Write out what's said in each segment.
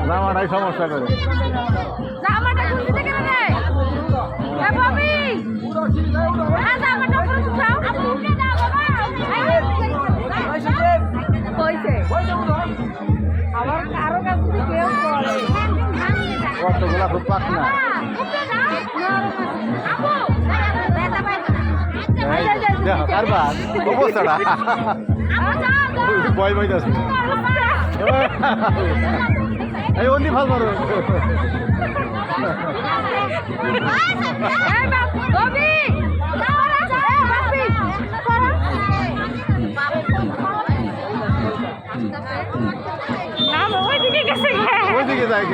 জামাটাই সমস্যা করে। জামাটা খুলতে থেকে না রে এ বাবি জামাটা পুরো উঠাও আপুকে দাও বাবা কইছে আবার কারো কাছে যদি কেউ করে কতগুলা খুব পাক না। আপু বেটা পাইতো কারবার অবস্থাটা ভয় ভয় আছে। এই অন্যি ভাল মারো ওইদিকে যায়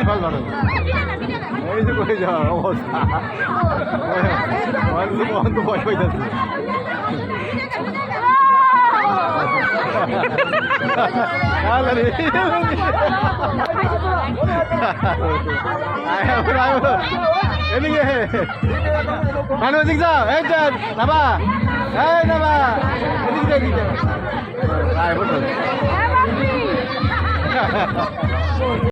ভাল মারো। এই যে করে যাওয়ার অবস্থা ভয় পাইতেছে। এদিকে মানুষ এদিক যাও এই নাবা এই নাবা এদিকে এদিকে